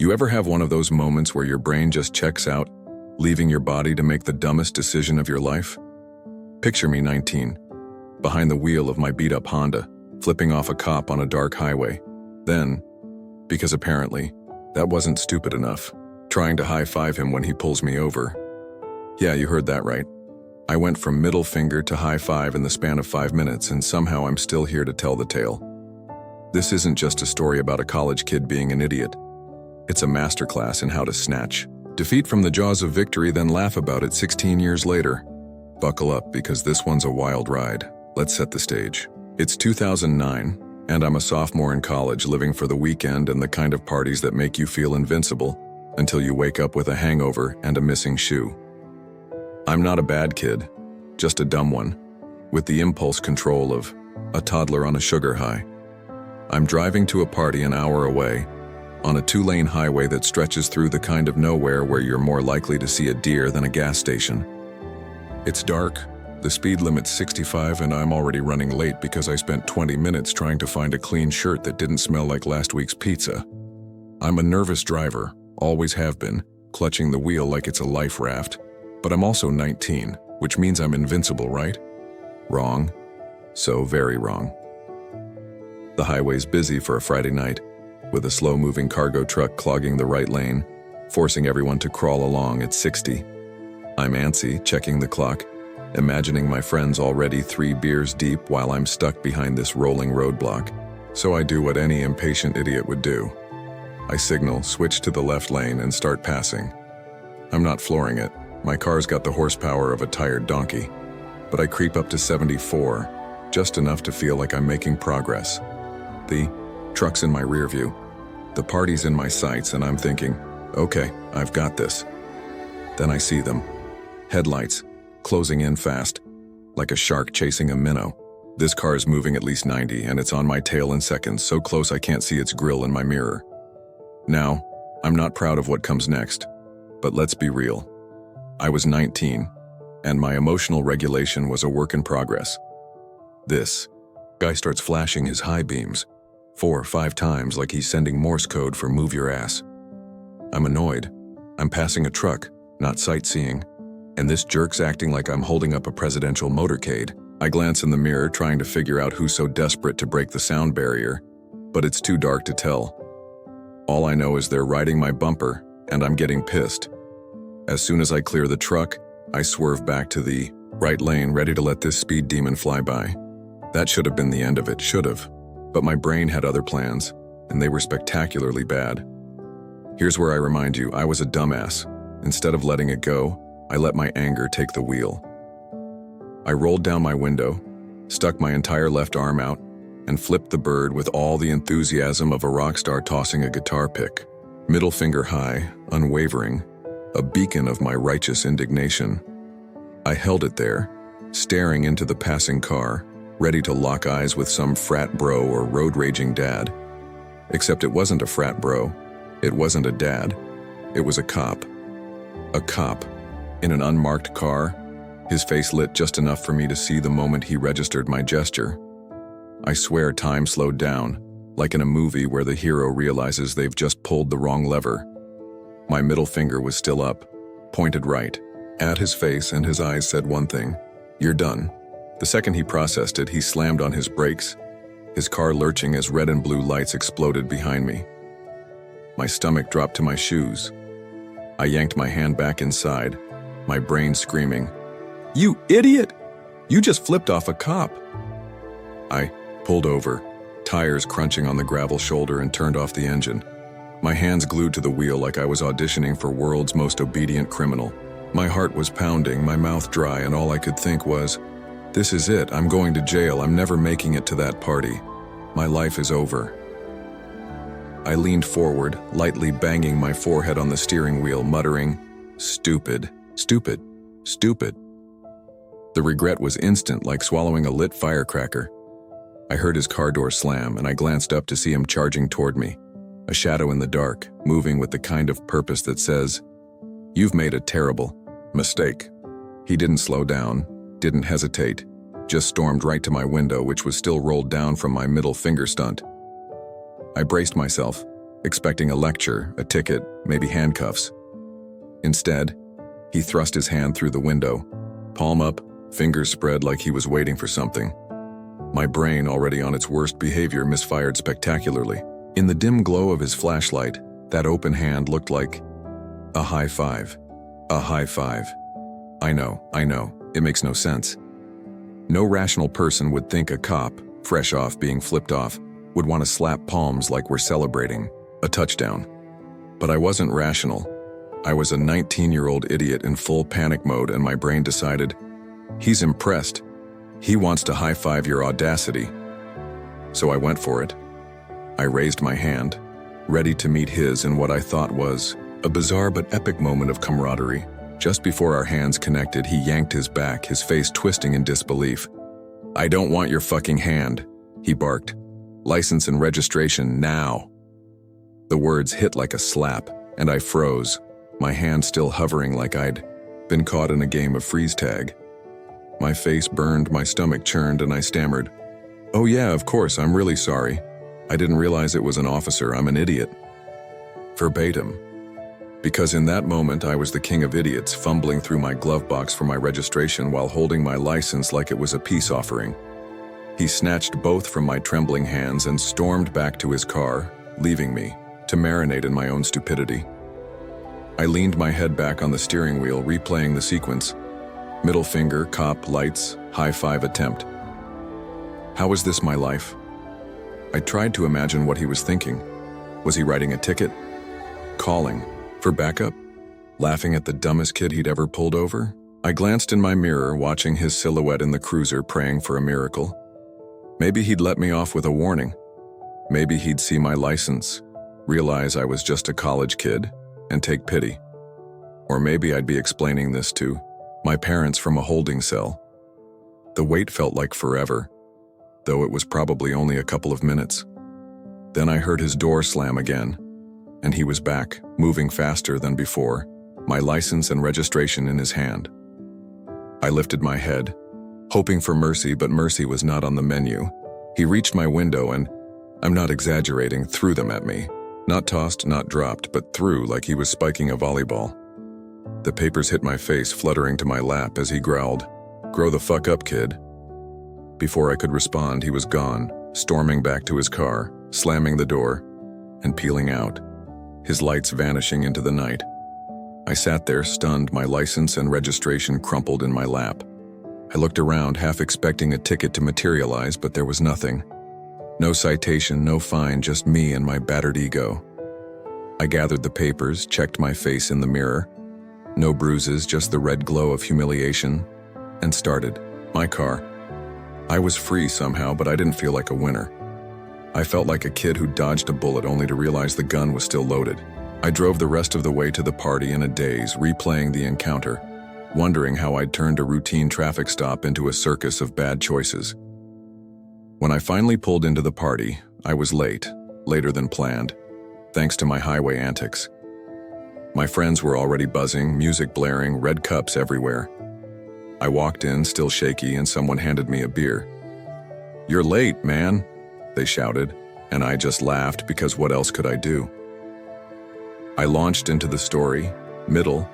You ever have one of those moments where your brain just checks out, leaving your body to make the dumbest decision of your life? Picture me 19, behind the wheel of my beat-up Honda, flipping off a cop on a dark highway. Then, because apparently, that wasn't stupid enough, trying to high-five him when he pulls me over. Yeah, you heard that right. I went from middle finger to high five in the span of 5 minutes, and somehow I'm still here to tell the tale. This isn't just a story about a college kid being an idiot. It's a masterclass in how to snatch defeat from the jaws of victory, then laugh about it 16 years later. Buckle up, because this one's a wild ride. Let's set the stage. It's 2009, and I'm a sophomore in college, living for the weekend and the kind of parties that make you feel invincible until you wake up with a hangover and a missing shoe. I'm not a bad kid, just a dumb one, with the impulse control of a toddler on a sugar high. I'm driving to a party an hour away, on a 2-lane highway that stretches through the kind of nowhere where you're more likely to see a deer than a gas station. It's dark, the speed limit's 65, and I'm already running late because I spent 20 minutes trying to find a clean shirt that didn't smell like last week's pizza. I'm a nervous driver, always have been, clutching the wheel like it's a life raft. But I'm also 19, which means I'm invincible, right? Wrong. So very wrong. The highway's busy for a Friday night, with a slow-moving cargo truck clogging the right lane, forcing everyone to crawl along at 60. I'm antsy, checking the clock, imagining my friends already 3 beers deep while I'm stuck behind this rolling roadblock. So I do what any impatient idiot would do. I signal, switch to the left lane, and start passing. I'm not flooring it. My car's got the horsepower of a tired donkey, but I creep up to 74, just enough to feel like I'm making progress. The truck's in my rear view, the party's in my sights, and I'm thinking, okay, I've got this. Then I see them. Headlights, closing in fast, like a shark chasing a minnow. This car's moving at least 90, and it's on my tail in seconds, so close I can't see its grill in my mirror. Now, I'm not proud of what comes next, but let's be real. I was 19, and my emotional regulation was a work in progress. This guy starts flashing his high beams 4 or 5 times like he's sending Morse code for move your ass. I'm annoyed. I'm passing a truck, not sightseeing, and this jerk's acting like I'm holding up a presidential motorcade. I glance in the mirror, trying to figure out who's so desperate to break the sound barrier, but it's too dark to tell. All I know is they're riding my bumper, and I'm getting pissed. As soon as I clear the truck, I swerve back to the right lane, ready to let this speed demon fly by. That should have been the end of it, should have. But my brain had other plans, and they were spectacularly bad. Here's where I remind you, I was a dumbass. Instead of letting it go, I let my anger take the wheel. I rolled down my window, stuck my entire left arm out, and flipped the bird with all the enthusiasm of a rock star tossing a guitar pick. Middle finger high, unwavering, a beacon of my righteous indignation. I held it there, staring into the passing car, ready to lock eyes with some frat bro or road-raging dad. Except it wasn't a frat bro. It wasn't a dad. It was a cop. A cop, in an unmarked car, his face lit just enough for me to see the moment he registered my gesture. I swear time slowed down, like in a movie where the hero realizes they've just pulled the wrong lever. My middle finger was still up, pointed right, at his face, and his eyes said one thing: "You're done." The second he processed it, he slammed on his brakes, his car lurching as red and blue lights exploded behind me. My stomach dropped to my shoes. I yanked my hand back inside, my brain screaming, "You idiot! You just flipped off a cop!" I pulled over, tires crunching on the gravel shoulder, and turned off the engine. My hands glued to the wheel like I was auditioning for World's Most Obedient Criminal. My heart was pounding, my mouth dry, and all I could think was, this is it, I'm going to jail, I'm never making it to that party. My life is over. I leaned forward, lightly banging my forehead on the steering wheel, muttering, "Stupid, stupid, stupid." The regret was instant, like swallowing a lit firecracker. I heard his car door slam, and I glanced up to see him charging toward me. A shadow in the dark, moving with the kind of purpose that says, "You've made a terrible mistake." He didn't slow down, didn't hesitate, just stormed right to my window, which was still rolled down from my middle finger stunt. I braced myself, expecting a lecture, a ticket, maybe handcuffs. Instead, he thrust his hand through the window, palm up, fingers spread like he was waiting for something. My brain, already on its worst behavior, misfired spectacularly. In the dim glow of his flashlight, that open hand looked like a high five. A high five. I know, it makes no sense. No rational person would think a cop, fresh off being flipped off, would want to slap palms like we're celebrating a touchdown. But I wasn't rational. I was a 19-year-old idiot in full panic mode, and my brain decided, he's impressed. He wants to high-five your audacity. So I went for it. I raised my hand, ready to meet his in what I thought was a bizarre but epic moment of camaraderie. Just before our hands connected, he yanked his back, his face twisting in disbelief. "I don't want your fucking hand," he barked. "License and registration now." The words hit like a slap, and I froze, my hand still hovering like I'd been caught in a game of freeze tag. My face burned, my stomach churned, and I stammered, "Oh yeah, of course, I'm really sorry. I didn't realize it was an officer, I'm an idiot." Verbatim. Because in that moment I was the king of idiots, fumbling through my glove box for my registration while holding my license like it was a peace offering. He snatched both from my trembling hands and stormed back to his car, leaving me to marinate in my own stupidity. I leaned my head back on the steering wheel, replaying the sequence. Middle finger, cop, lights, high five attempt. How was this my life? I tried to imagine what he was thinking. Was he writing a ticket? Calling for backup? Laughing at the dumbest kid he'd ever pulled over? I glanced in my mirror, watching his silhouette in the cruiser, praying for a miracle. Maybe he'd let me off with a warning. Maybe he'd see my license, realize I was just a college kid, and take pity. Or maybe I'd be explaining this to my parents from a holding cell. The wait felt like forever, though it was probably only a couple of minutes. Then I heard his door slam again, and he was back, moving faster than before, my license and registration in his hand. I lifted my head, hoping for mercy, but mercy was not on the menu. He reached my window and, I'm not exaggerating, threw them at me. Not tossed, not dropped, but threw like he was spiking a volleyball. The papers hit my face, fluttering to my lap as he growled, "Grow the fuck up, kid." Before I could respond, he was gone, storming back to his car, slamming the door, and peeling out, his lights vanishing into the night. I sat there, stunned, my license and registration crumpled in my lap. I looked around, half expecting a ticket to materialize, but there was nothing. No citation, no fine, just me and my battered ego. I gathered the papers, checked my face in the mirror. No bruises, just the red glow of humiliation, and started my car. I was free somehow, but I didn't feel like a winner. I felt like a kid who dodged a bullet only to realize the gun was still loaded. I drove the rest of the way to the party in a daze, replaying the encounter, wondering how I'd turned a routine traffic stop into a circus of bad choices. When I finally pulled into the party, I was late, later than planned, thanks to my highway antics. My friends were already buzzing, music blaring, red cups everywhere. I walked in, still shaky, and someone handed me a beer. "You're late, man," they shouted, and I just laughed because what else could I do? I launched into the story, middle,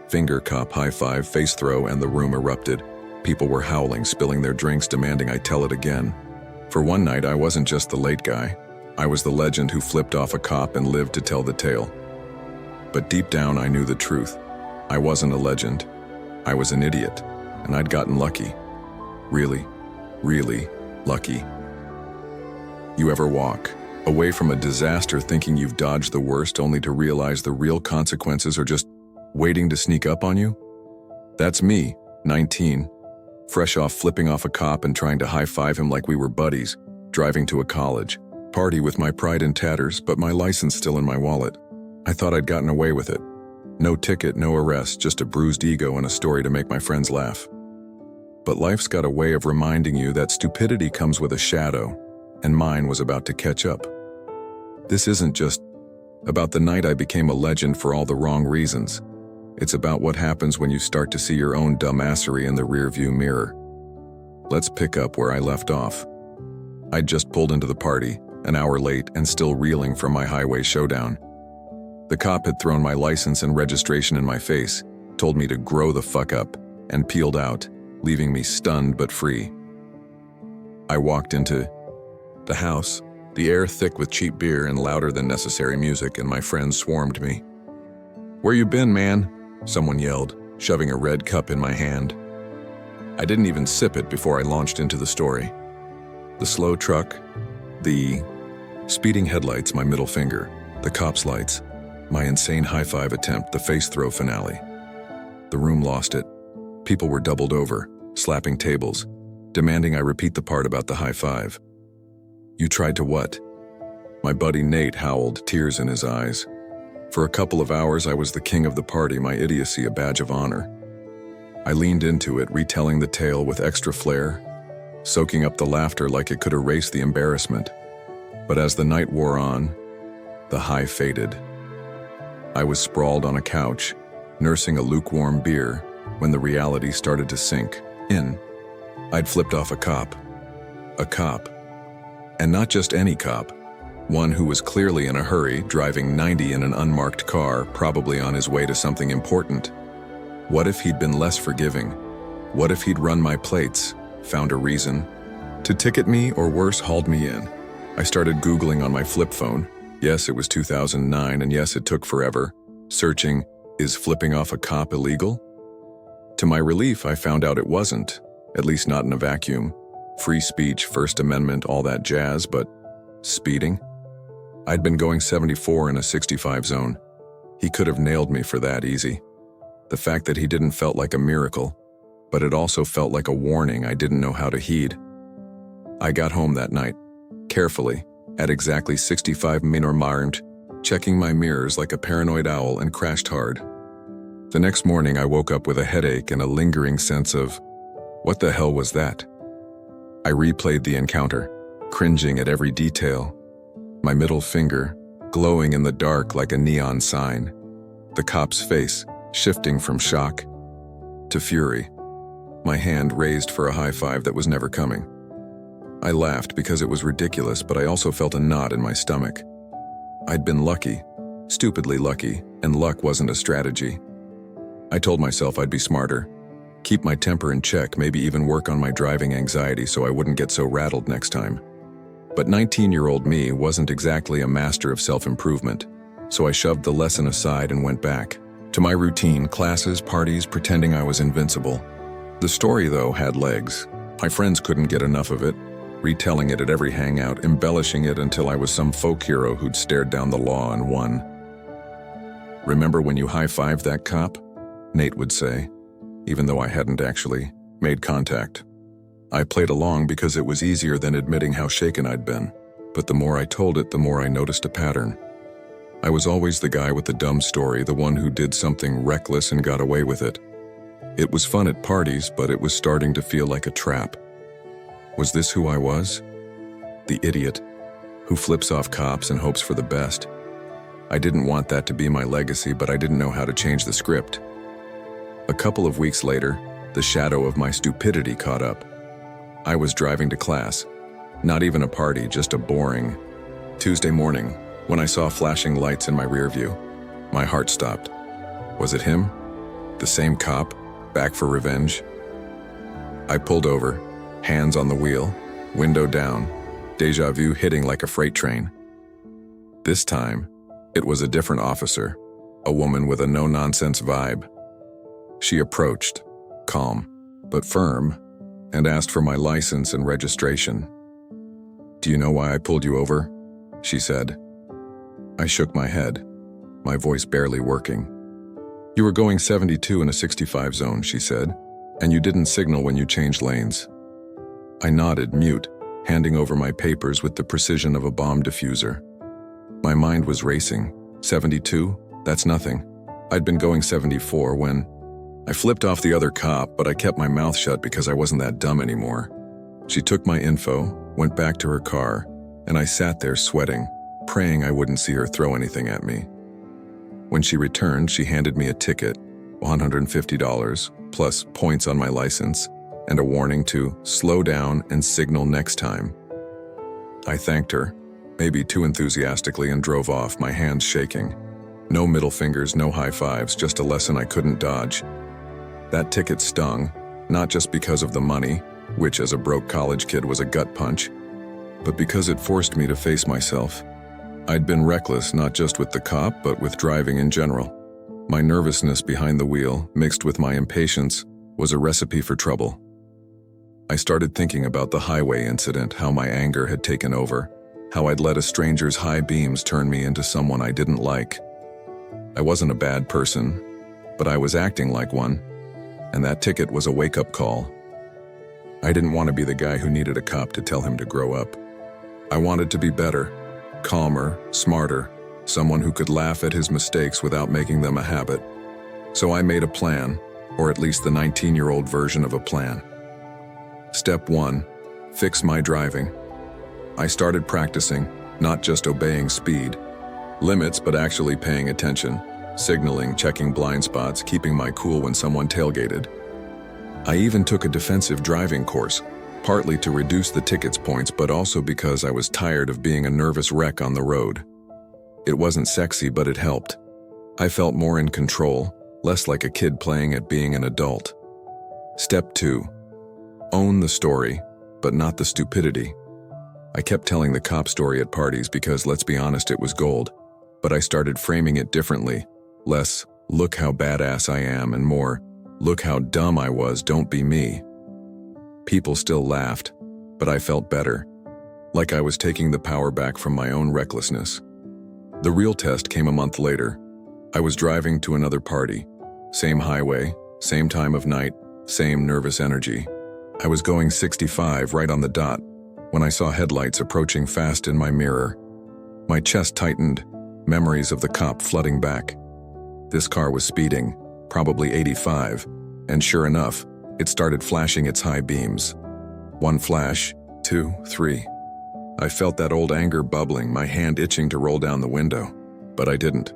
finger cop, high five, face throw, and the room erupted. People were howling, spilling their drinks, demanding I tell it again. For one night, I wasn't just the late guy. I was the legend who flipped off a cop and lived to tell the tale. But deep down, I knew the truth. I wasn't a legend. I was an idiot, and I'd gotten lucky. Really, really lucky. You ever walk away from a disaster thinking you've dodged the worst only to realize the real consequences are just waiting to sneak up on you? That's me, 19, fresh off flipping off a cop and trying to high-five him like we were buddies, driving to a college party with my pride in tatters, but my license still in my wallet. I thought I'd gotten away with it. No ticket, no arrest, just a bruised ego and a story to make my friends laugh. But life's got a way of reminding you that stupidity comes with a shadow, and mine was about to catch up. This isn't just about the night I became a legend for all the wrong reasons. It's about what happens when you start to see your own dumbassery in the rearview mirror. Let's pick up where I left off. I'd just pulled into the party, an hour late and still reeling from my highway showdown. The cop had thrown my license and registration in my face, told me to grow the fuck up, and peeled out, leaving me stunned but free. I walked into the house, the air thick with cheap beer and louder than necessary music, and my friends swarmed me. "Where you been, man?" someone yelled, shoving a red cup in my hand. I didn't even sip it before I launched into the story. The slow truck, the speeding headlights, my middle finger, the cops' lights, my insane high-five attempt, the face throw finale. The room lost it. People were doubled over, slapping tables, demanding I repeat the part about the high-five. "You tried to what?" My buddy Nate howled, tears in his eyes. For a couple of hours, I was the king of the party, my idiocy a badge of honor. I leaned into it, retelling the tale with extra flair, soaking up the laughter like it could erase the embarrassment. But as the night wore on, the high faded. I was sprawled on a couch, nursing a lukewarm beer, when the reality started to sink in. I'd flipped off a cop. A cop. And not just any cop. One who was clearly in a hurry, driving 90 in an unmarked car, probably on his way to something important. What if he'd been less forgiving? What if he'd run my plates, found a reason to ticket me, or worse, hauled me in? I started Googling on my flip phone. Yes, it was 2009, and yes, it took forever. Searching, is flipping off a cop illegal? To my relief, I found out it wasn't, at least not in a vacuum. Free speech, First Amendment, all that jazz, but speeding? I'd been going 74 in a 65 zone. He could have nailed me for that easy. The fact that he didn't felt like a miracle, but it also felt like a warning I didn't know how to heed. I got home that night, carefully, at exactly 65 minutes, checking my mirrors like a paranoid owl, and crashed hard. The next morning I woke up with a headache and a lingering sense of, what the hell was that? I replayed the encounter, cringing at every detail. My middle finger, glowing in the dark like a neon sign. The cop's face, shifting from shock to fury. My hand raised for a high five that was never coming. I laughed because it was ridiculous, but I also felt a knot in my stomach. I'd been lucky, stupidly lucky, and luck wasn't a strategy. I told myself I'd be smarter, keep my temper in check, maybe even work on my driving anxiety so I wouldn't get so rattled next time. But 19-year-old me wasn't exactly a master of self-improvement, so I shoved the lesson aside and went back to my routine, classes, parties, pretending I was invincible. The story, though, had legs. My friends couldn't get enough of it, retelling it at every hangout, embellishing it until I was some folk hero who'd stared down the law and won. "Remember when you high-fived that cop?" Nate would say, even though I hadn't actually made contact. I played along because it was easier than admitting how shaken I'd been, but the more I told it, the more I noticed a pattern. I was always the guy with the dumb story, the one who did something reckless and got away with it. It was fun at parties, but it was starting to feel like a trap. Was this who I was? The idiot who flips off cops and hopes for the best. I didn't want that to be my legacy, but I didn't know how to change the script. A couple of weeks later, the shadow of my stupidity caught up. I was driving to class. Not even a party, just a boring Tuesday morning, when I saw flashing lights in my rear view. My heart stopped. Was it him? The same cop, back for revenge? I pulled over, hands on the wheel, window down, deja vu hitting like a freight train. This time, it was a different officer, a woman with a no-nonsense vibe. She approached, calm, but firm, and asked for my license and registration. "Do you know why I pulled you over?" she said. I shook my head, my voice barely working. "You were going 72 in a 65 zone," she said, "and you didn't signal when you changed lanes." I nodded, mute, handing over my papers with the precision of a bomb diffuser. My mind was racing. 72? That's nothing. I'd been going 74 when I flipped off the other cop, but I kept my mouth shut because I wasn't that dumb anymore. She took my info, went back to her car, and I sat there sweating, praying I wouldn't see her throw anything at me. When she returned, she handed me a ticket, $150, plus points on my license, and a warning to slow down and signal next time. I thanked her, maybe too enthusiastically, and drove off, my hands shaking. No middle fingers, no high fives, just a lesson I couldn't dodge. That ticket stung, not just because of the money, which as a broke college kid was a gut punch, but because it forced me to face myself. I'd been reckless, not just with the cop, but with driving in general. My nervousness behind the wheel, mixed with my impatience, was a recipe for trouble. I started thinking about the highway incident, how my anger had taken over, how I'd let a stranger's high beams turn me into someone I didn't like. I wasn't a bad person, but I was acting like one, and that ticket was a wake-up call. I didn't want to be the guy who needed a cop to tell him to grow up. I wanted to be better, calmer, smarter, someone who could laugh at his mistakes without making them a habit. So I made a plan, or at least the 19-year-old version of a plan. Step 1, fix my driving. I started practicing, not just obeying speed limits, but actually paying attention, signaling, checking blind spots, keeping my cool when someone tailgated. I even took a defensive driving course, partly to reduce the tickets points, but also because I was tired of being a nervous wreck on the road. It wasn't sexy, but it helped. I felt more in control, less like a kid playing at being an adult. Step 2, own the story, but not the stupidity. I kept telling the cop story at parties because, let's be honest, it was gold. But I started framing it differently. Less, look how badass I am, and more, look how dumb I was, don't be me. People still laughed, but I felt better. Like I was taking the power back from my own recklessness. The real test came a month later. I was driving to another party. Same highway, same time of night, same nervous energy. I was going 65 right on the dot when I saw headlights approaching fast in my mirror. My chest tightened, memories of the cop flooding back. This car was speeding, probably 85, and sure enough, it started flashing its high beams. 1 flash, 2, 3. I felt that old anger bubbling, my hand itching to roll down the window, but I didn't.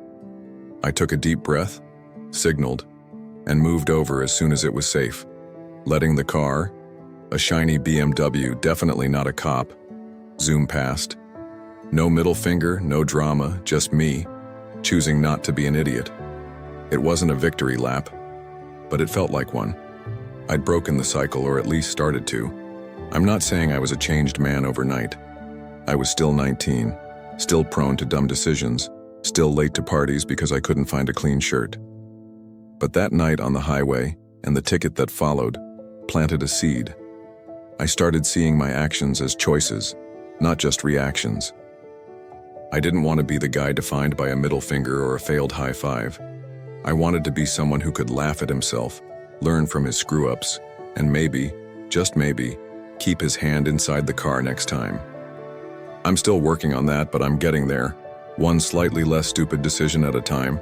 I took a deep breath, signaled, and moved over as soon as it was safe, letting the car, a shiny BMW, definitely not a cop, zoom past. No middle finger, no drama, just me, choosing not to be an idiot. It wasn't a victory lap, but it felt like one. I'd broken the cycle, or at least started to. I'm not saying I was a changed man overnight. I was still 19, still prone to dumb decisions, still late to parties because I couldn't find a clean shirt. But that night on the highway, and the ticket that followed, planted a seed. I started seeing my actions as choices, not just reactions. I didn't want to be the guy defined by a middle finger or a failed high five. I wanted to be someone who could laugh at himself, learn from his screw-ups, and maybe, just maybe, keep his hand inside the car next time. I'm still working on that, but I'm getting there, one slightly less stupid decision at a time.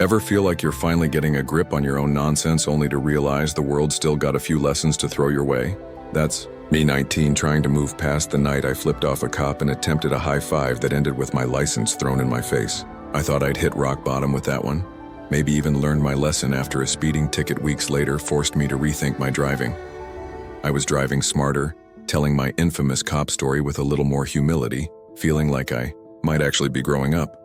Ever feel like you're finally getting a grip on your own nonsense only to realize the world still got a few lessons to throw your way? That's me, 19, trying to move past the night I flipped off a cop and attempted a high five that ended with my license thrown in my face. I thought I'd hit rock bottom with that one. Maybe even learned my lesson after a speeding ticket weeks later forced me to rethink my driving. I was driving smarter, telling my infamous cop story with a little more humility, feeling like I might actually be growing up.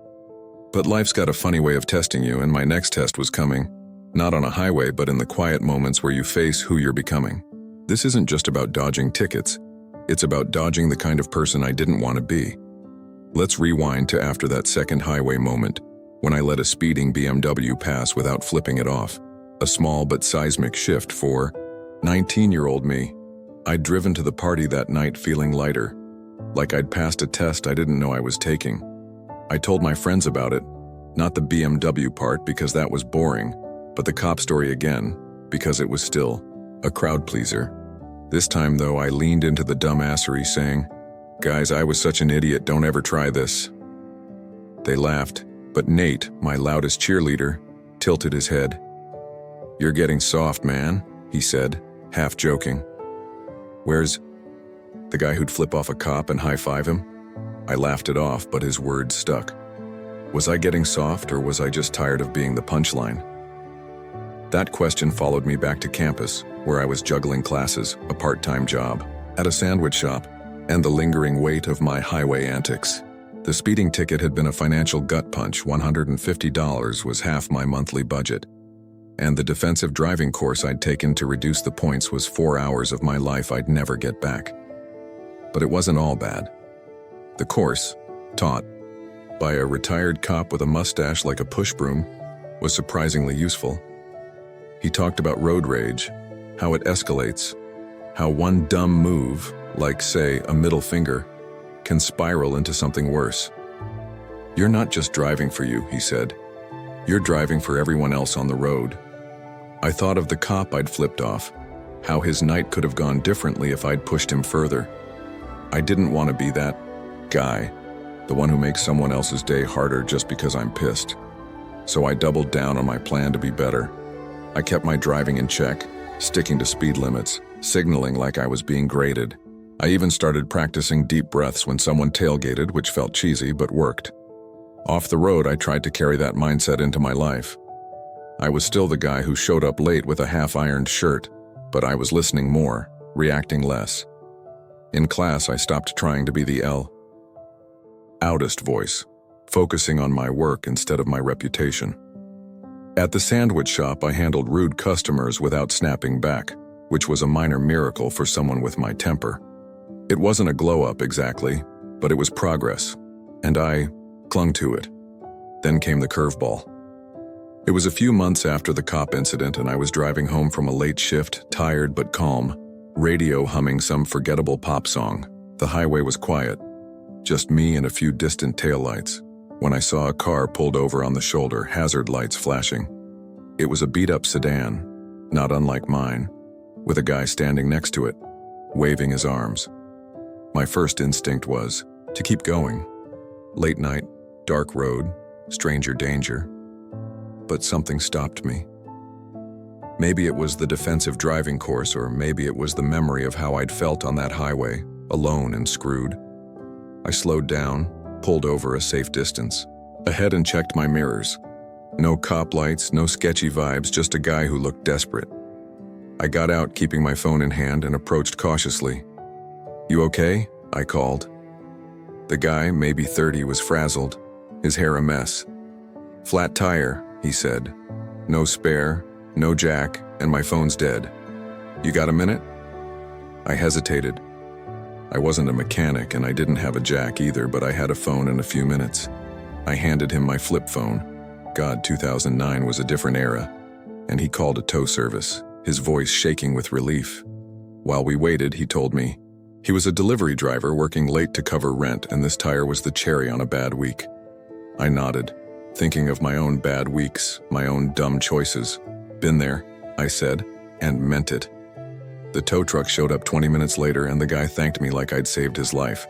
But life's got a funny way of testing you, and my next test was coming. Not on a highway, but in the quiet moments where you face who you're becoming. This isn't just about dodging tickets. It's about dodging the kind of person I didn't want to be. Let's rewind to after that second highway moment, when I let a speeding BMW pass without flipping it off. A small but seismic shift for 19-year-old me. I'd driven to the party that night feeling lighter, like I'd passed a test I didn't know I was taking. I told my friends about it, not the BMW part because that was boring, but the cop story again, because it was still a crowd pleaser. This time, though, I leaned into the dumbassery saying, "Guys, I was such an idiot, don't ever try this." They laughed, but Nate, my loudest cheerleader, tilted his head. "You're getting soft, man," he said, half joking. "Where's the guy who'd flip off a cop and high-five him?" I laughed it off, but his words stuck. Was I getting soft, or was I just tired of being the punchline? That question followed me back to campus, where I was juggling classes, a part-time job, at a sandwich shop, and the lingering weight of my highway antics. The speeding ticket had been a financial gut punch. $150 was half my monthly budget. And the defensive driving course I'd taken to reduce the points was 4 hours of my life I'd never get back. But it wasn't all bad. The course, taught by a retired cop with a mustache like a push broom, was surprisingly useful. He talked about road rage, how it escalates, how one dumb move, like, say, a middle finger, can spiral into something worse. You're not just driving for you, he said. You're driving for everyone else on the road. I thought of the cop I'd flipped off, how his night could have gone differently if I'd pushed him further. I didn't want to be that guy, the one who makes someone else's day harder just because I'm pissed. So I doubled down on my plan to be better. I kept my driving in check, sticking to speed limits, signaling like I was being graded. I even started practicing deep breaths when someone tailgated, which felt cheesy but worked. Off the road, I tried to carry that mindset into my life. I was still the guy who showed up late with a half-ironed shirt, but I was listening more, reacting less. In class, I stopped trying to be the loudest voice, focusing on my work instead of my reputation. At the sandwich shop, I handled rude customers without snapping back, which was a minor miracle for someone with my temper. It wasn't a glow-up exactly, but it was progress, and I clung to it. Then came the curveball. It was a few months after the cop incident, and I was driving home from a late shift, tired but calm, radio humming some forgettable pop song. The highway was quiet, just me and a few distant taillights, when I saw a car pulled over on the shoulder, hazard lights flashing. It was a beat-up sedan, not unlike mine, with a guy standing next to it, waving his arms. My first instinct was to keep going. Late night, dark road, stranger danger. But something stopped me. Maybe it was the defensive driving course, or maybe it was the memory of how I'd felt on that highway, alone and screwed. I slowed down, pulled over a safe distance, ahead and checked my mirrors. No cop lights, no sketchy vibes, just a guy who looked desperate. I got out, keeping my phone in hand, and approached cautiously. "You okay?" I called. The guy, maybe 30, was frazzled, his hair a mess. "Flat tire," he said. "No spare, no jack, and my phone's dead. You got a minute?" I hesitated. I wasn't a mechanic and I didn't have a jack either, but I had a phone and a few minutes. I handed him my flip phone. God, 2009 was a different era. And he called a tow service, his voice shaking with relief. While we waited, he told me he was a delivery driver working late to cover rent, and this tire was the cherry on a bad week. I nodded, thinking of my own bad weeks, my own dumb choices. "Been there," I said, and meant it. The tow truck showed up 20 minutes later, and the guy thanked me like I'd saved his life.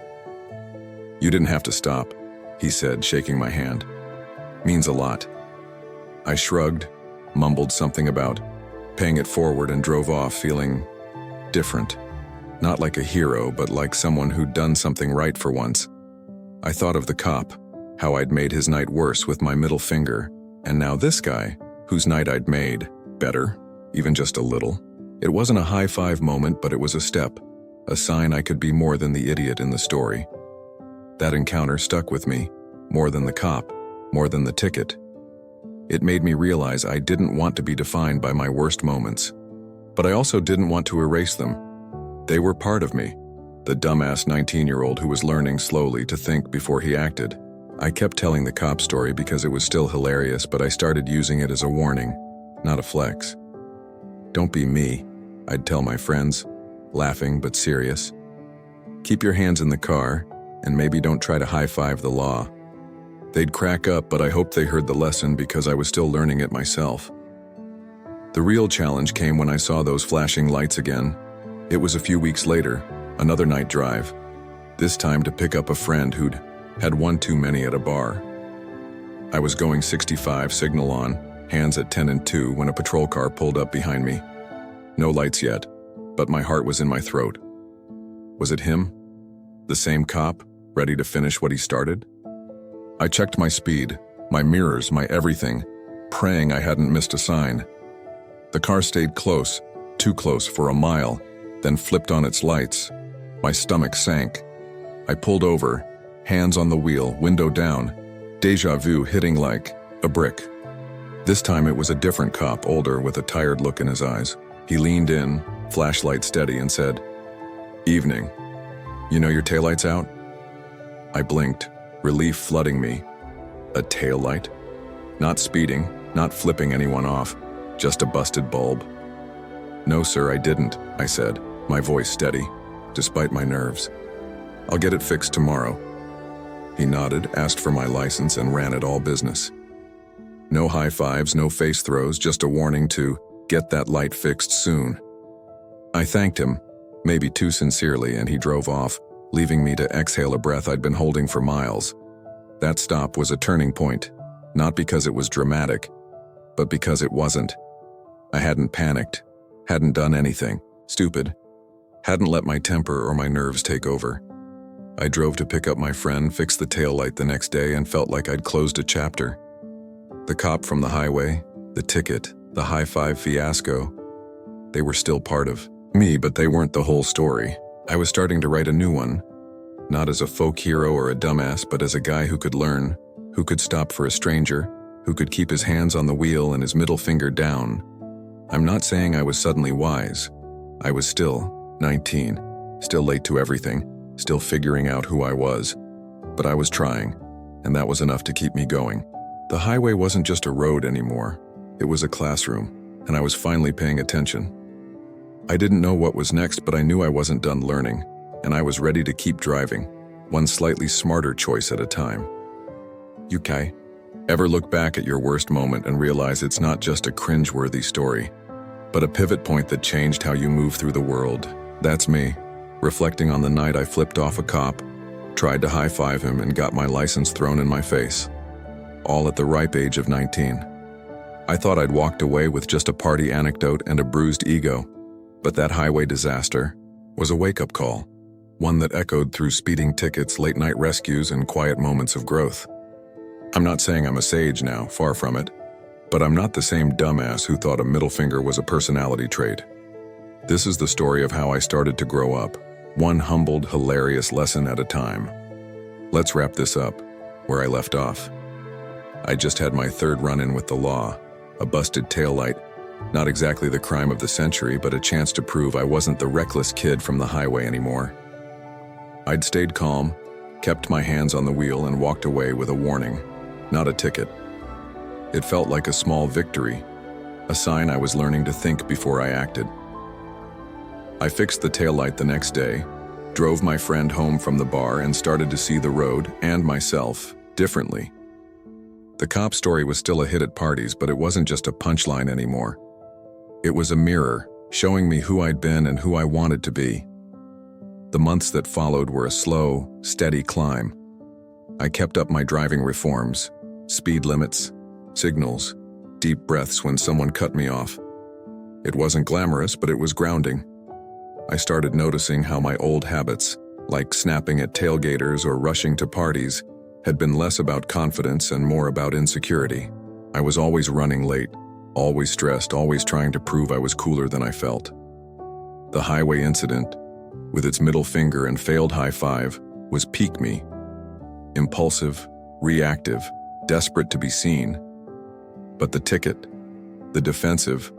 "You didn't have to stop," he said, shaking my hand. "Means a lot." I shrugged, mumbled something about paying it forward, and drove off feeling different. Not like a hero, but like someone who'd done something right for once. I thought of the cop, how I'd made his night worse with my middle finger, and now this guy, whose night I'd made better, even just a little. It wasn't a high-five moment, but it was a step, a sign I could be more than the idiot in the story. That encounter stuck with me, more than the cop, more than the ticket. It made me realize I didn't want to be defined by my worst moments, but I also didn't want to erase them. They were part of me, the dumbass 19-year-old who was learning slowly to think before he acted. I kept telling the cop story because it was still hilarious, but I started using it as a warning, not a flex. "Don't be me," I'd tell my friends, laughing but serious. "Keep your hands in the car, and maybe don't try to high-five the law." They'd crack up, but I hoped they heard the lesson because I was still learning it myself. The real challenge came when I saw those flashing lights again. It was a few weeks later, another night drive, this time to pick up a friend who'd had one too many at a bar. I was going 65, signal on, hands at 10 and 2, when a patrol car pulled up behind me. No lights yet, but my heart was in my throat. Was it him? The same cop, ready to finish what he started? I checked my speed, my mirrors, my everything, praying I hadn't missed a sign. The car stayed close, too close for a mile, then flipped on its lights. My stomach sank. I pulled over, hands on the wheel, window down, deja vu hitting like a brick. This time it was a different cop, older, with a tired look in his eyes. He leaned in, flashlight steady, and said, "Evening. You know your taillight's out?" I blinked, relief flooding me. A taillight? Not speeding, not flipping anyone off, just a busted bulb. "No, sir, I didn't," I said, my voice steady, despite my nerves. "I'll get it fixed tomorrow." He nodded, asked for my license, and ran it all business. No high fives, no face throws, just a warning to get that light fixed soon. I thanked him, maybe too sincerely, and he drove off, leaving me to exhale a breath I'd been holding for miles. That stop was a turning point, not because it was dramatic, but because it wasn't. I hadn't panicked, hadn't done anything stupid, hadn't let my temper or my nerves take over. I drove to pick up my friend, fixed the taillight the next day, and felt like I'd closed a chapter. The cop from the highway, the ticket, the high-five fiasco, they were still part of me, but they weren't the whole story. I was starting to write a new one, not as a folk hero or a dumbass, but as a guy who could learn, who could stop for a stranger, who could keep his hands on the wheel and his middle finger down. I'm not saying I was suddenly wise. I was still 19, still late to everything, still figuring out who I was. But I was trying, and that was enough to keep me going. The highway wasn't just a road anymore. It was a classroom, and I was finally paying attention. I didn't know what was next, but I knew I wasn't done learning, and I was ready to keep driving, one slightly smarter choice at a time. You ever look back at your worst moment and realize it's not just a cringeworthy story, but a pivot point that changed how you move through the world? That's me, reflecting on the night I flipped off a cop, tried to high-five him, and got my license thrown in my face. All at the ripe age of 19. I thought I'd walked away with just a party anecdote and a bruised ego, but that highway disaster was a wake-up call, one that echoed through speeding tickets, late-night rescues, and quiet moments of growth. I'm not saying I'm a sage now, far from it, but I'm not the same dumbass who thought a middle finger was a personality trait. This is the story of how I started to grow up, one humbled, hilarious lesson at a time. Let's wrap this up where I left off. I just had my third run-in with the law, a busted taillight, not exactly the crime of the century, but a chance to prove I wasn't the reckless kid from the highway anymore. I'd stayed calm, kept my hands on the wheel, and walked away with a warning, not a ticket. It felt like a small victory, a sign I was learning to think before I acted. I fixed the taillight the next day, drove my friend home from the bar, and started to see the road and myself differently. The cop story was still a hit at parties, but it wasn't just a punchline anymore. It was a mirror, showing me who I'd been and who I wanted to be. The months that followed were a slow, steady climb. I kept up my driving reforms, speed limits, signals, deep breaths when someone cut me off. It wasn't glamorous, but it was grounding. I started noticing how my old habits, like snapping at tailgaters or rushing to parties, had been less about confidence and more about insecurity. I was always running late, always stressed, always trying to prove I was cooler than I felt. The highway incident, with its middle finger and failed high five, was peak me. Impulsive, reactive, desperate to be seen. But the ticket, the defensive,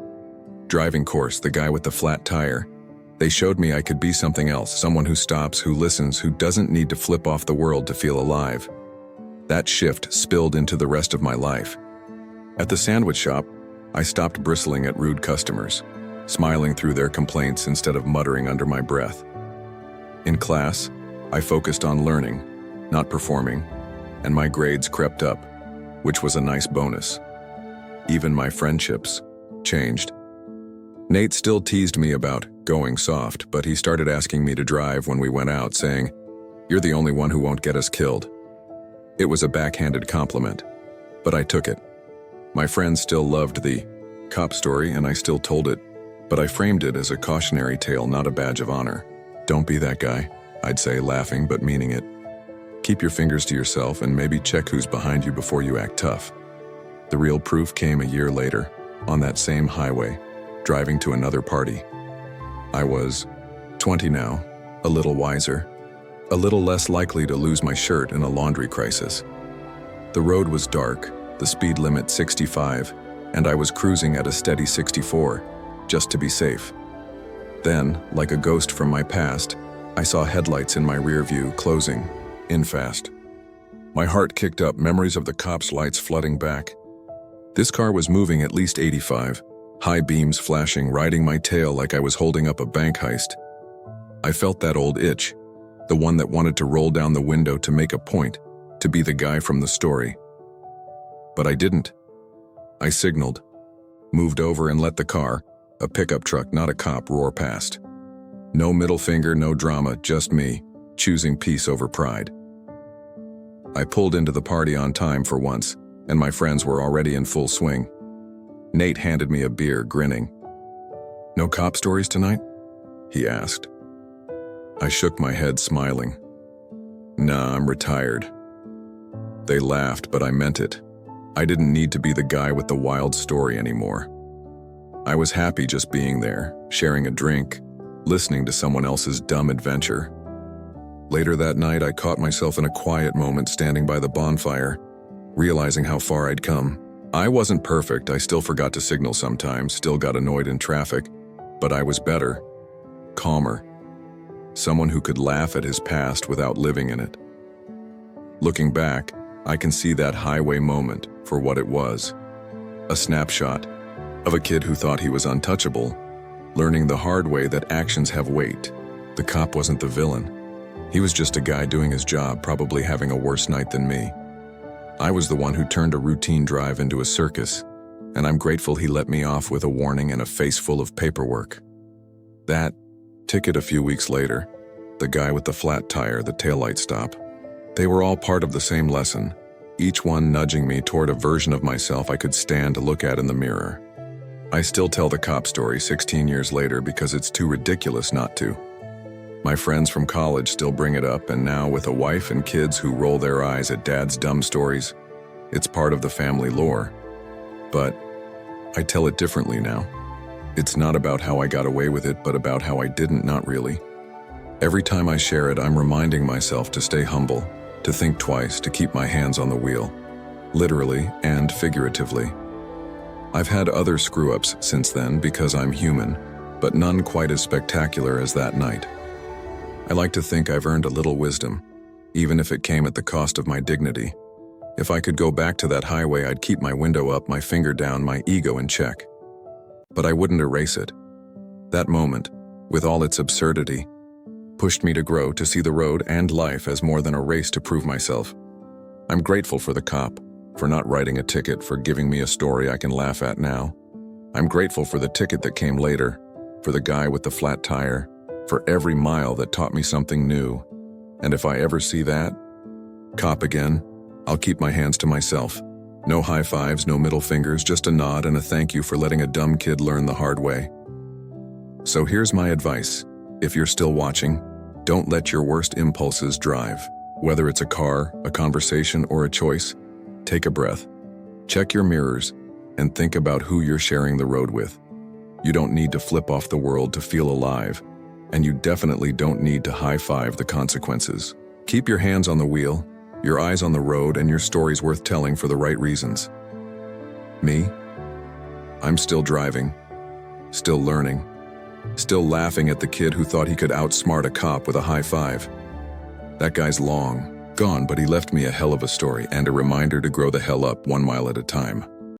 driving course, the guy with the flat tire, they showed me I could be something else, someone who stops, who listens, who doesn't need to flip off the world to feel alive. That shift spilled into the rest of my life. At the sandwich shop, I stopped bristling at rude customers, smiling through their complaints instead of muttering under my breath. In class, I focused on learning, not performing, and my grades crept up, which was a nice bonus. Even my friendships changed. Nate still teased me about going soft, but he started asking me to drive when we went out, saying, "You're the only one who won't get us killed." It was a backhanded compliment, but I took it. My friends still loved the cop story, and I still told it, but I framed it as a cautionary tale, not a badge of honor. "Don't be that guy," I'd say, laughing but meaning it. "Keep your fingers to yourself and maybe check who's behind you before you act tough." The real proof came a year later, on that same highway, driving to another party. I was 20 now, a little wiser, a little less likely to lose my shirt in a laundry crisis. The road was dark, the speed limit 65, and I was cruising at a steady 64, just to be safe. Then, like a ghost from my past, I saw headlights in my rear view closing in fast. My heart kicked up, memories of the cops' lights flooding back. This car was moving at least 85, high beams flashing, riding my tail like I was holding up a bank heist. I felt that old itch, the one that wanted to roll down the window to make a point, to be the guy from the story. But I didn't. I signaled, moved over and let the car, a pickup truck, not a cop, roar past. No middle finger, no drama, just me, choosing peace over pride. I pulled into the party on time for once, and my friends were already in full swing. Nate handed me a beer, grinning. "No cop stories tonight?" he asked. I shook my head, smiling. "Nah, I'm retired." They laughed, but I meant it. I didn't need to be the guy with the wild story anymore. I was happy just being there, sharing a drink, listening to someone else's dumb adventure. Later that night, I caught myself in a quiet moment standing by the bonfire, realizing how far I'd come. I wasn't perfect, I still forgot to signal sometimes, still got annoyed in traffic, but I was better, calmer, someone who could laugh at his past without living in it. Looking back, I can see that highway moment for what it was. A snapshot of a kid who thought he was untouchable, learning the hard way that actions have weight. The cop wasn't the villain. He was just a guy doing his job, probably having a worse night than me. I was the one who turned a routine drive into a circus, and I'm grateful he let me off with a warning and a face full of paperwork. That ticket a few weeks later, the guy with the flat tire, the taillight stop, they were all part of the same lesson, each one nudging me toward a version of myself I could stand to look at in the mirror. I still tell the cop story 16 years later because it's too ridiculous not to. My friends from college still bring it up, and now with a wife and kids who roll their eyes at Dad's dumb stories, it's part of the family lore. But I tell it differently now. It's not about how I got away with it, but about how I didn't, not really. Every time I share it, I'm reminding myself to stay humble, to think twice, to keep my hands on the wheel, literally and figuratively. I've had other screw-ups since then because I'm human, but none quite as spectacular as that night. I like to think I've earned a little wisdom, even if it came at the cost of my dignity. If I could go back to that highway, I'd keep my window up, my finger down, my ego in check. But I wouldn't erase it. That moment, with all its absurdity, pushed me to grow, to see the road and life as more than a race to prove myself. I'm grateful for the cop, for not writing a ticket, for giving me a story I can laugh at now. I'm grateful for the ticket that came later, for the guy with the flat tire, for every mile that taught me something new. And if I ever see that cop again, I'll keep my hands to myself. No high fives, no middle fingers, just a nod and a thank you for letting a dumb kid learn the hard way. So here's my advice. If you're still watching, don't let your worst impulses drive. Whether it's a car, a conversation, or a choice, take a breath. Check your mirrors and think about who you're sharing the road with. You don't need to flip off the world to feel alive, and you definitely don't need to high-five the consequences. Keep your hands on the wheel, your eyes on the road, and your story's worth telling for the right reasons. Me? I'm still driving, still learning, still laughing at the kid who thought he could outsmart a cop with a high five. That guy's long gone, but he left me a hell of a story and a reminder to grow the hell up 1 mile at a time.